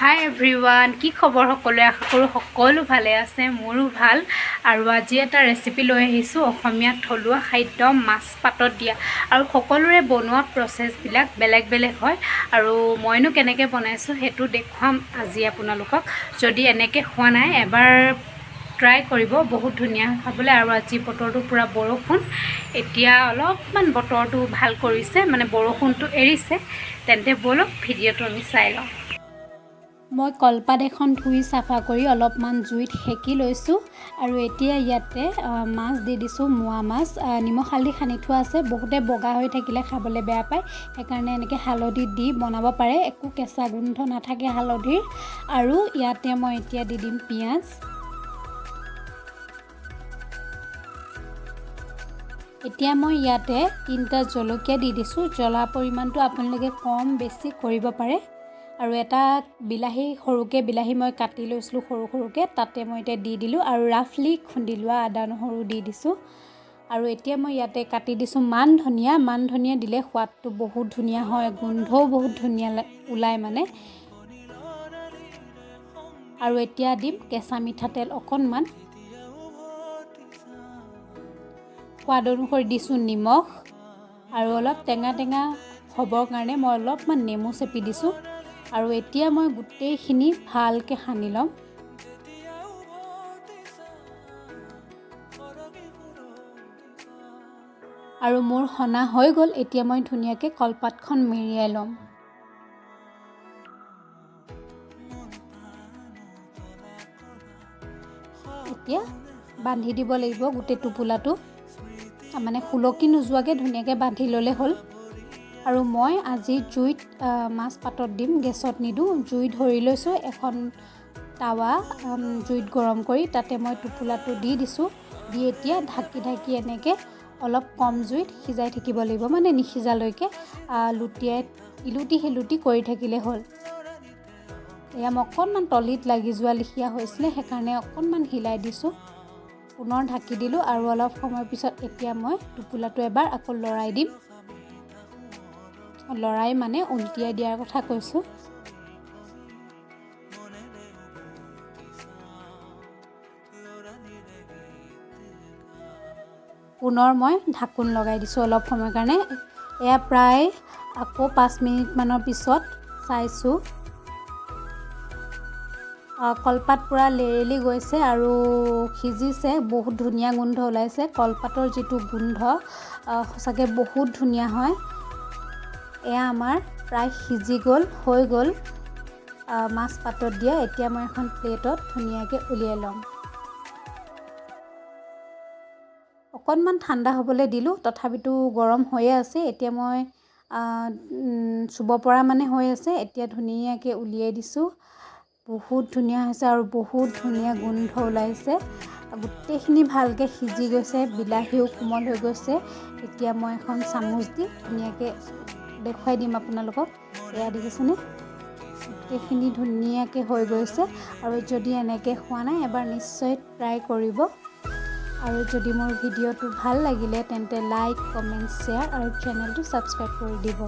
হাই everyone, কি খবৰ সকলোৱে? আশা কৰোঁ সকলো ভালে আছে, মোৰো ভাল। আৰু আজি এটা ৰেচিপি লৈ আহিছোঁ, অসমীয়া থলুৱা খাদ্য মাছ পাতত দিয়া। আৰু সকলোৰে বনোৱা প্ৰচেছবিলাক বেলেগ বেলেগ হয়, আৰু মইনো কেনেকৈ বনাইছোঁ সেইটো দেখুৱাম আজি আপোনালোকক। যদি এনেকৈ খোৱা নাই এবাৰ ট্ৰাই কৰিব, বহুত ধুনীয়া খাবলৈ। আৰু আজি বতৰটো পূৰা বৰষুণ, এতিয়া অলপমান বতৰটো ভাল কৰিছে, মানে বৰষুণটো এৰিছে। তেন্তে ব'লক ভিডিঅ'টো আমি চাই লওঁ। মই কলপাত এখন ধুই চাফা কৰি অলপমান জুইত সেকি লৈছোঁ। আৰু এতিয়া ইয়াতে মাছ দি দিছোঁ, মোৱা মাছ। নিমখ হালধি সানি থোৱা আছে। বহুতে বগা হৈ থাকিলে খাবলৈ বেয়া পায়, সেইকাৰণে এনেকৈ হালধি দি বনাব পাৰে, একো কেঁচা গোন্ধ নাথাকে হালধিৰ। আৰু ইয়াতে মই এতিয়া দি দিম পিঁয়াজ। এতিয়া মই ইয়াতে 3টা জলকীয়া দি দিছোঁ। জ্বলা পৰিমাণটো আপোনালোকে কম বেছি কৰিব পাৰে। আৰু এটা বিলাহী, সৰুকৈ বিলাহী মই কাটি লৈছিলোঁ সৰু সৰুকৈ, তাতে মই এতিয়া দি দিলোঁ। আৰু ৰাফলি খুন্দি লোৱা আদা নহৰু দি দিছোঁ। আৰু এতিয়া মই ইয়াতে কাটি দিছোঁ মান ধনিয়া। মান ধনিয়া দিলে সোৱাদটো বহুত ধুনীয়া হয়, গোন্ধও বহুত ধুনীয়া ওলায় মানে। আৰু এতিয়া দিম কেঁচা মিঠাতেল অকণমান, সোৱাদ অনুসৰি দিছোঁ নিমখ, আৰু অলপ টেঙা টেঙা হ'বৰ কাৰণে মই অলপমান নেমু চেপি দিছোঁ। আৰু এতিয়া মই গোটেইখিনি ভালকৈ সানি ল'ম। আৰু মোৰ সনা হৈ গ'ল। এতিয়া মই ধুনীয়াকৈ কলপাতখন মেৰিয়াই ল'ম। এতিয়া বান্ধি দিব লাগিব গোটেই টোপোলাটো, মানে সুলকি নোযোৱাকৈ ধুনীয়াকৈ বান্ধি ল'লে হ'ল। আৰু মই আজি জুইত মাছ পাতত দিম, গেছত নিদিওঁ। জুই ধৰি লৈছোঁ, এখন টাৱা জুইত গৰম কৰি তাতে মই টোপোলাটো দি দিছোঁ। দি এতিয়া ঢাকি এনেকৈ অলপ কম জুইত সিজাই থাকিব লাগিব, মানে নিসিজালৈকে ইলুটি শিলুটি কৰি থাকিলে হ'ল। এয়া মই অকণমান তলিত লাগি যোৱা লিখীয়া হৈছিলে, সেইকাৰণে অকণমান হিলাই দিছোঁ। পুনৰ ঢাকি দিলোঁ। আৰু অলপ সময়ৰ পিছত এতিয়া মই টোপোলাটো এবাৰ আকৌ লৰাই দিম। লৰাই মানে উলটিয়াই দিয়াৰ কথা কৈছোঁ। পুনৰ মই ঢাকোন লগাই দিছোঁ অলপ সময়ৰ কাৰণে। এয়া প্ৰায় আকৌ 5 মিনিটমানৰ পিছত চাইছোঁ, কলপাত পূৰা লেৰেলি গৈছে আৰু সিজিছে, বহুত ধুনীয়া গোন্ধ ওলাইছে। কলপাতৰ যিটো গোন্ধ সঁচাকৈ বহুত ধুনীয়া হয়। এয়া আমাৰ প্ৰায় সিজি গ'ল, হৈ গ'ল মাছ পাতত দিয়া। এতিয়া মই এখন প্লেটত ধুনীয়াকৈ উলিয়াই ল'ম। অকণমান ঠাণ্ডা হ'বলৈ দিলোঁ, তথাপিতো গৰম হৈয়ে আছে। এতিয়া মই চুব পৰা মানে হৈ আছে। এতিয়া ধুনীয়াকৈ উলিয়াই দিছোঁ। বহুত ধুনীয়া হৈছে আৰু বহুত ধুনীয়া গোন্ধ ওলাইছে। গোটেইখিনি ভালকৈ সিজি গৈছে, বিলাহীও কোমল হৈ গৈছে। এতিয়া মই এখন চামুচ দি ধুনীয়াকৈ দেখুৱাই দিম আপোনালোকক। এয়া দেখিছেনে, গোটেইখিনি ধুনীয়াকৈ হৈ গৈছে। আৰু যদি এনেকৈ খোৱা নাই এবাৰ নিশ্চয় ট্ৰাই কৰিব। আৰু যদি মোৰ ভিডিঅ'টো ভাল লাগিলে তেন্তে লাইক, কমেণ্ট, শ্বেয়াৰ আৰু চেনেলটো ছাবস্ক্ৰাইব কৰি দিব।